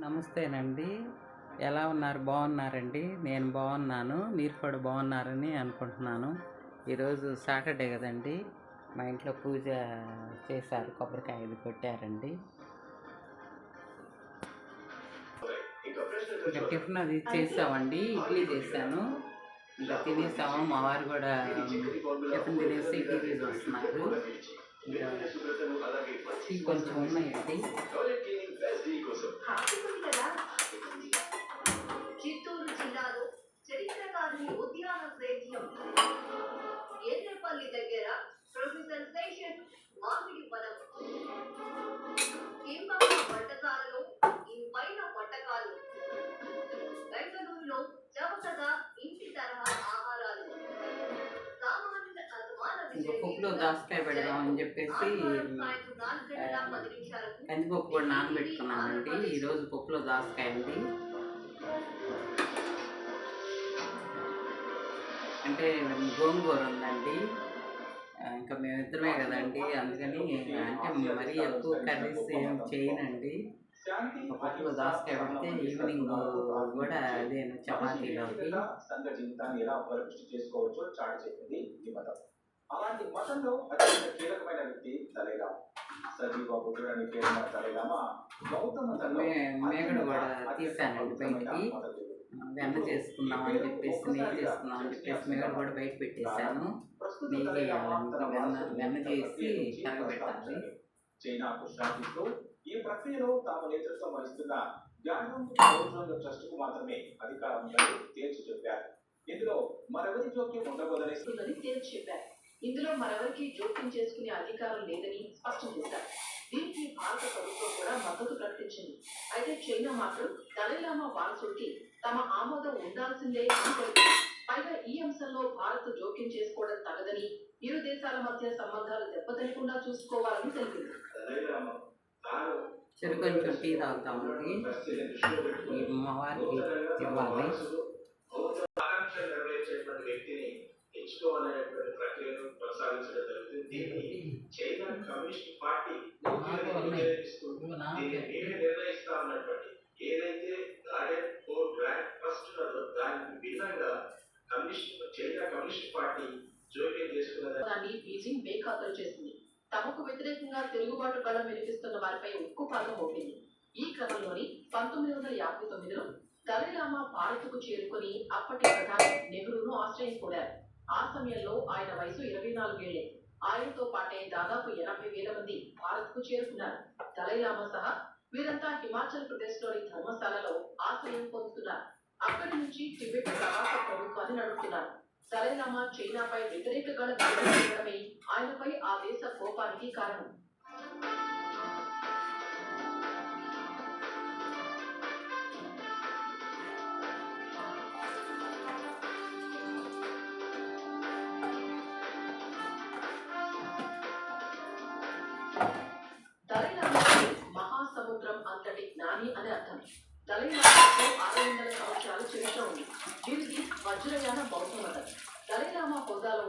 నమస్తేనండి. ఎలా ఉన్నారు? బాగున్నారండి? నేను బాగున్నాను. మీరు కూడా బాగున్నారని అనుకుంటున్నాను. ఈరోజు సాటర్డే కదండి. మా ఇంట్లో పూజ చేశారు, కొబ్బరికాయ అది కొట్టారండి. ఇంకా టిఫిన్ అది చేసామండి. ఇడ్లీ చేశాను, ఇంకా తినేసాము. మా వారు కూడా టిఫిన్ తినేసి టీవీ చూస్తున్నారు. ఇంకా టీ కొంచెం ఉన్నాయండి. చిత్తూరు జిల్లాలో చరిత్రకారుని ఉద్యాన సేద్యం ఏర్లపల్లి దగ్గర ప్రొఫెసర్ శేషన్ మామిడి వనం కింబాబ వంటకాలలో ఇంపైన వంటకాలు బెంగళూరులో చవకగా ఇంటి తరహా ఆహారాలు పప్పులో దోసకాయ పెడదామని చెప్పేసి కందిపప్పు కూడా నానబెట్టుకున్నానండి. ఈరోజు పప్పులో దోసకాయ అండి. అంటే గోంగూర ఉందండి. ఇంకా మేమిద్దరమే కదండి, అందుకని అంటే మరీ ఎక్కువ కర్రీస్ ఏం చేయనండి. పప్పులో దోసకాయ పెడితే ఈవినింగ్ కూడా అదే చపాతీలోకి. అలాంటి మతంలో అత్యంత కీలకమైన వ్యక్తి దలైలామా. సజీవ బుద్ధుడని పేరున్న దలైలామా గౌతమ మేగడ కూడా తీసానండి బయటికి. వెన్న చేసుకుందామని చెప్పేసి, నెయ్యి చేసుకుందామని చెప్పేసి మేగడ కూడా బయట పెట్టేశాను. నెయ్యి చేయాలంటే వెన్న చేసి కరగబెట్టాలి. చైనాకు శాసిస్తూ ఈ ప్రక్రియలో తాము నేతృత్వం వహిస్తున్న ట్రస్ట్ కు మాత్రమే అధికారం ఉందని తేల్చి చెప్పారు. ఇందులో మరెవరి జోక్యం ఉండబోదని తేల్చి చెప్పారు. ఇందులో మరెవరికి జోక్యం చేసుకునే అధికారం లేదని స్పష్టం చేశారు. దీనికి భారత ప్రభుత్వం కూడా మద్దతు ప్రకటించింది. అయితే చైనా మాత్రం దలైలామా వారసుడికి తమ ఆమోదం ఉండాల్సిందే అని తెలిపింది. పైగా ఈ అంశంలో భారత్ జోక్యం చేసుకోవడం తగదని, ఇరు దేశాల మధ్య సంబంధాలు దెబ్బతినకుండా చూసుకోవాలని తెలిపింది. చెరు కొంచెం టీ తాగుతామండి. మా వారికి ఇవ్వాలి. ఎంచుకోవాలనేటువంటి ప్రక్రియను కొనసాగించడం జరుగుతుంది. దీన్ని చైనా కమ్యూనిస్ట్ పార్టీ నిర్ణయిస్తా ఉన్నటువంటి ఏదైతే గార్డెన్ ఫోర్ గ్రాండ్ ట్రస్ట్ ఉన్నదో దానికి భిన్నంగా చైనా కమ్యూనిస్ట్ పార్టీ జోక్యం చేసుకున్నదాన్ని బీజింగ్ బేఖాతరు చేసింది. తమకు వ్యతిరేకంగా తిరుగుబాటు కళం వినిపిస్తున్న వారిపై ఉక్కుపాదం మోపింది. ఈ క్రమంలోని 1959లో దలైలామా భారత్కు చేరుకుని అప్పటి ప్రధాని నెహ్రూను ఆశ్రయించుకున్నారు. ఆ సమయంలో ఆయన వయసు 24 ఏళ్లే. ఆయనతో పాటే దాదాపు 80,000 మంది భారత్కు చేరుకున్నారు. దలైలామా సహా వీరంతా హిమాచల్ ప్రదేశ్ లోని ధర్మశాలలో ఆశ్రయం పొందుతున్నారు. అక్కడి నుంచి టిబెట్ ప్రవాస ప్రభుత్వాన్ని నడుపుతున్నారు. దలైలామా చైనాపై వ్యతిరేక గళ వినడమే ఆయనపై ఆ దేశ కోపానికి కారణం. దలైలామాకు మహాసముద్రం అంతటి జ్ఞాని అని అర్థం. దలైలామాకు 600 సంవత్సరాల చరిత్ర ఉంది. వీరికి వజ్రయాన బౌద్ధ మతం. దలైలామా హోదాలో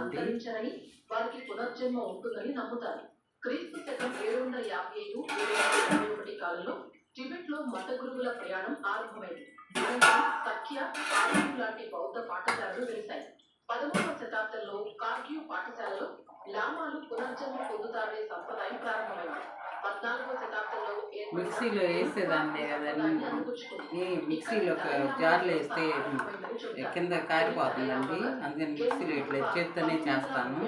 అంతరించరని, వారికి పునర్జన్మ ఉంటుందని నమ్ముతారు. క్రీస్తు శకం 755-721 కాలంలో టిబెట్ లో మత గురువుల ప్రయాణం ఆరంభమైంది. అనంతరం సఖ్య, కార్గ్యూ లాంటి బౌద్ధ పాఠశాలలు వెలిశాయి. 13వ శతాబ్దంలో కార్గ్యూ పాఠశాలలో లామాలు పునర్జన్మ పొందుతారనే సంప్రదాయం ప్రారంభమైంది. 14వ శతాబ్దంలో మిక్సీలో వేసేదాన్ని కదండి. మిక్సీలో జార్లో వేస్తే కింద కారిపోతుందండి, అందుకని మిక్సీలో ఇట్లా చేత్తోనే చేస్తాను.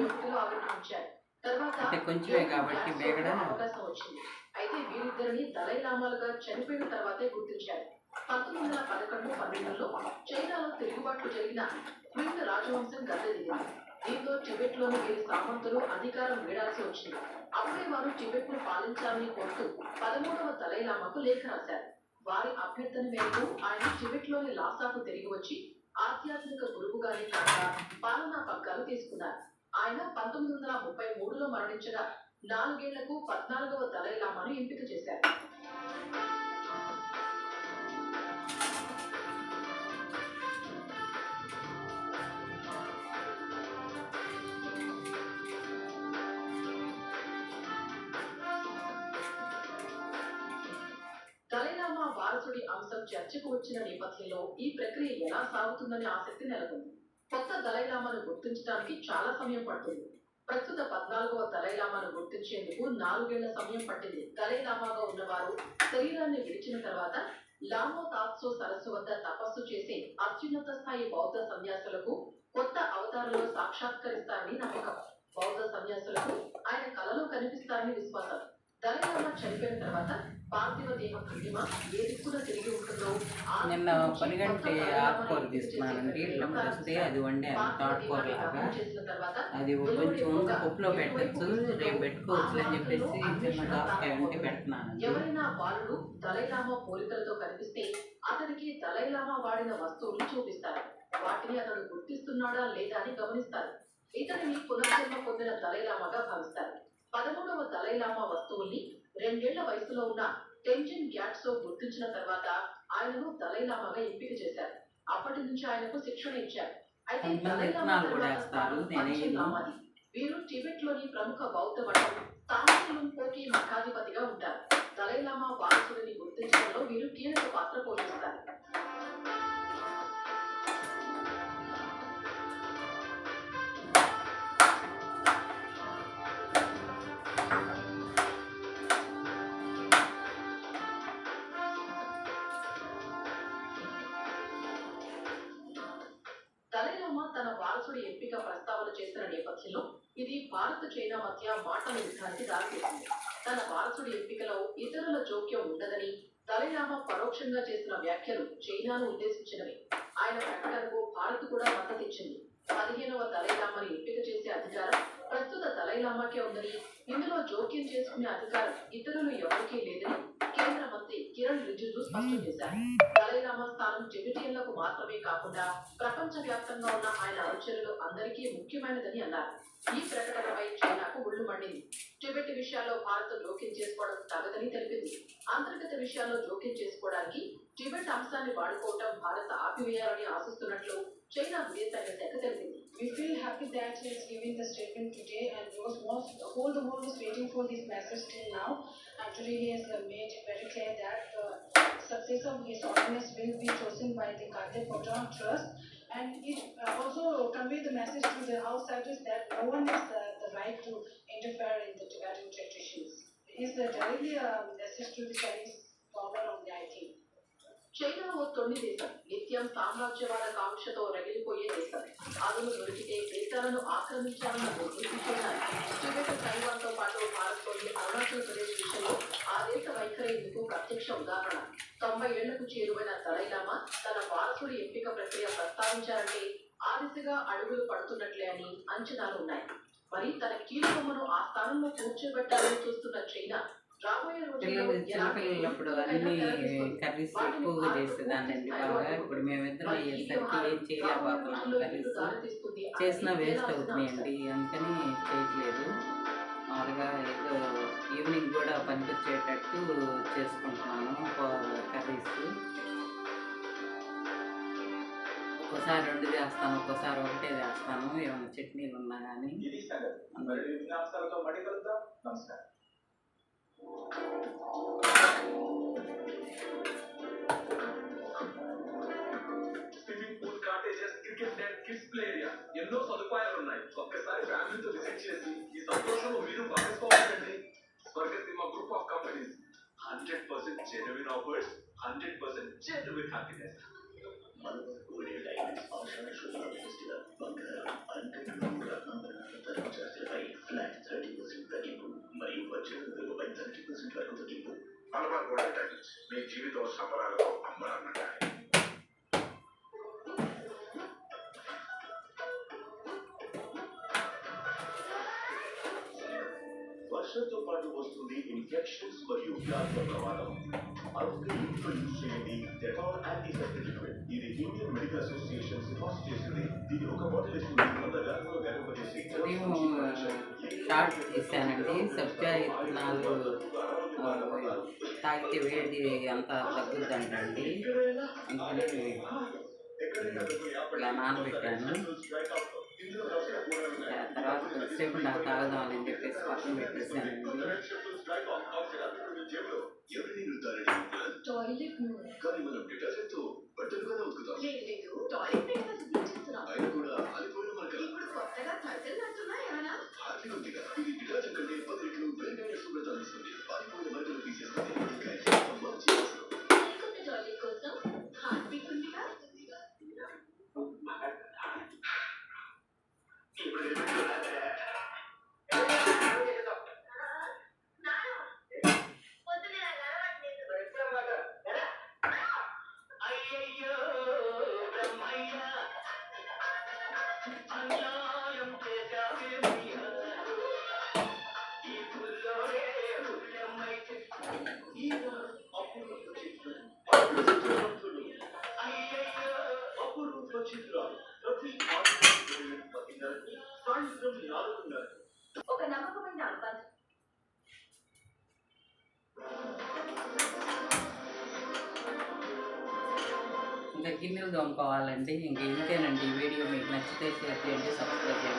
అంటే కొంచెమే కాబట్టి బేగడ. అవకాశం వచ్చింది. అయితే వీరిద్దరిని దలైలామాలుగా చనిపోయిన తర్వాతే గుర్తించారు. 1911-12లో చైనాలో తిరుగుబాట్లు జరిగిన క్వింగ్ రాజవంశం గద్దెదిగింది. దీంతో టిబెట్ లోని వీరి సామంతులు అధికారం వీడాల్సి వచ్చింది. అప్పుడే వారు టిబెట్ ను పాలించాలని కోరుతూ 13వ దలైలామాకు లేఖ రాశారు. వారి అభ్యర్థన మేరకు ఆయన టిబెట్ లోని లాసాకు తిరిగి వచ్చి ఆధ్యాత్మిక గురువుగానే కాక పాలనా పగ్గాలు తీసుకున్నారు. ఆయన 1933లో మరణించగా 4 ఏళ్లకు 14వ దలైలామాను ఎంపిక చేశారు. వారసుడి అంశం చర్చకు వచ్చిన నేపథ్యంలో ఈ ప్రక్రియ ఎలా సాగుతుందనే ఆసక్తి నెలకొంది. కొత్త దలైలామాను గుర్తించడానికి చాలా సమయం పడుతుంది. ప్రస్తుత 14వ దలైలామాను గుర్తించేందుకు 4 ఏళ్ల సమయం పట్టింది. దలైలామాగా ఉన్నవారు శరీరాన్ని విడిచిన తర్వాత లామో తాత్సో సరస్సు వద్ద తపస్సు చేసే అత్యున్నత స్థాయి బౌద్ధ సన్యాసులకు కొత్త అవతారంలో సాక్షాత్కరిస్తారని నమ్మకం. బౌద్ధ సన్యాసులకు ఆయన కలలో కనిపిస్తారని విశ్వాసం. దలైలామా చనిపోయిన తర్వాత పార్థివ దేహ భంగిమ ఏ దిక్కున తిరిగి ఉంటుందో నిన్న పనిగంటే ఆకుకూర తీసుకున్నానండి. ఇళ్ళకి వస్తే అది వండాను తోటకూర లాగా. అది కొంచెం పప్పులో పెట్టచ్చు, రేపు పెట్టుకోవచ్చు అని చెప్పేసి చిన్న దోసకాయ ఉంటే పెడుతున్నానండి. ఎవరైనా బాలుడు దలైలామా పోలికలతో కనిపిస్తే అతనికి దలైలామా వాడిన వస్తువులు చూపిస్తారు. వాటిని అతడు గుర్తిస్తున్నాడా లేదా అని గమనిస్తారు. ఇతనిని పునర్జన్మ పొందిన దలైలామాగా భావిస్తారు. 13వ దలైలామా వస్తువుల్ని 2 ఏళ్ల వయసులో ఉన్న టెంజిన్ గ్యాట్సో గుర్తించిన తర్వాత ఆయనను దలైలామాగా ఎంపిక చేశారు. అప్పటి నుంచి ఆయనకు శిక్షణ ఇచ్చారు. అయితే దలైలామా లామాది వీరు టిబెట్ లోని ప్రముఖ బౌద్ధ మఠం తాంగ్లుంగ్పోకి మఠాధిపతిగా ఉంటారు. దలైలామా వారసుడిని గుర్తించడంలో వీరు కీలక పాత్ర పోషిస్తారు. దలైలామా తన వారసుడి ఎంపిక ప్రస్తావన చేసిన నేపథ్యంలో ఇది భారత్ చైనా మధ్య మాటల యుద్ధానికి దారితీసింది. తన వారసుడి ఎంపికలో ఇతరుల జోక్యం ఉండదని దలైలామా పరోక్షంగా చేసిన వ్యాఖ్యలు చైనాను ఉద్దేశించినవి. ఆయన ప్రకటనకు భారత్ కూడా మద్దతిచ్చింది. 15వ దలైలామాని ఎంపిక చేసే అధికారం ప్రస్తుత దలైలామాకే ఉందని, ఇందులో జోక్యం చేసుకునే అధికారం ఇతరులు ఎవరికీ లేదని కేంద్ర మంత్రి కిరణ్ రిజిజు స్పష్టం చేశారు. దలైలామా స్థానం టిబెటియన్లకు మాత్రమే కాకుండా ప్రపంచ వ్యాప్తంగా ఉన్న ఆయన అనుచరులు అందరికీ ముఖ్యమైనదని అన్నారు. ఈ ప్రకటనపై చైనాకు ఒళ్ళు మండింది. టిబెట్ విషయాల్లో భారత్ జోక్యం చేసుకోవడం తగదని తెలిపింది. అంతర్గత విషయాల్లో జోక్యం చేసుకోవడానికి టిబెట్ అంశాన్ని వాడుకోవడం భారత్ ఆపివేయాలని ఆశిస్తున్నట్లు చైనా విదేశాంగ శాఖ తెలిపింది. We feel happy that he is giving the statement today, and the whole world was waiting for this message till now. And today he has made it very clear that the successor of His Holiness will be chosen by the Karde Kottram Trust, and it also convey the message to the outsiders that no one has the right to interfere in the Tibetan traditions. It is directly a message to the Chinese power on the IT. China ఓ తొలి దేశం, నిత్యం సామ్రాజ్యవాద కాంక్షతో రగిలిపోయే దేశం. అదును దొరికితే దేశాలను ఆక్రమించాలన్న ఉద్దేశం China. Tibet, తైవాన్తో పాటు భారత్లోని అరుణాచల్ ప్రదేశ్ విషయంలో ఆ దేశ వైఖరి ఇందుకు ప్రత్యక్ష ఉదాహరణ. 90 ఏళ్లకు చేరువైన దలైలామా తన వారసుడి ఎంపిక ప్రక్రియ ప్రస్తావించారంటే ఆ దిశగా అడుగులు పడుతున్నట్లే అని అంచనాలు ఉన్నాయి. మరి తన కీలుబొమ్మను ఆ స్థానంలో కూర్చోబెట్టాలని చూస్తున్న చైనా పిల్లలు చిన్నపిల్లలప్పుడు అన్ని కర్రీస్ ఎక్కువగా చేసేదానండి బాగా. ఇప్పుడు మేమిద్దరం అయ్యేసరికి ఏం చేయలేకపోతున్నాం. కర్రీస్ చేసినా వేస్ట్ అవుతున్నాయండి, అందుకని చేయట్లేదు. మామూలుగా ఏదో ఈవినింగ్ కూడా పనికొచ్చేటట్టు చేసుకుంటున్నాను కర్రీస్. ఒక్కోసారి 2 చేస్తాను, ఒక్కోసారి 1 చేస్తాను. ఏమైనా చట్నీలు ఉన్నా కానీ. నమస్కారం. Swimming pool, cottages, cricket net, kids play area, ఎన్నో సదుపాయాలు ఉన్నాయి. ఒక్కసారి ఫ్యామిలీతో విజిట్ చేసి ఈ సంతోషంలో మీరు భాగస్వాములండి. Swargaseema group of companies 100% genuine offers, 100% genuine happiness. Malabar golden diamonds మీ జీవితం సంబరాలతో అంబరాన్నంటాయి. వర్షంతో పాటు వస్తుంది ఇన్ఫెక్షన్స్ మరియు వ్యాధుల ప్రమాదం. అందుకే ఇంట్లో యూజ్ చేయండి డెటాల్ యాంటీసెప్టిక్ లిక్విడ్. ఇది ఇండియన్ మెడికల్ అసోసియేషన్ సిఫార్సు చేసింది. దీని ఒక బాటిల్ వేసుకుని 100 గ్రాములు గర్భపరిచేసి షార్ట్ తీసానండి. సబ్జా విత్తనాలు తాగితే వేడి అంతా తగ్గుద్దంటండి. అందుకని ఇలా నానబెట్టాను. తర్వాత కొద్దిసేపు నాకు తాగుదామని చెప్పేసి పక్కన పెట్టేసానండి. Toilet ఇంకా గిన్నెలు తోముకోవాలండి. ఇంక ఇంతేనండి. ఈ వీడియో మీకు నచ్చితే షేర్ చేయండి, సబ్స్క్రైబ్ చేయండి.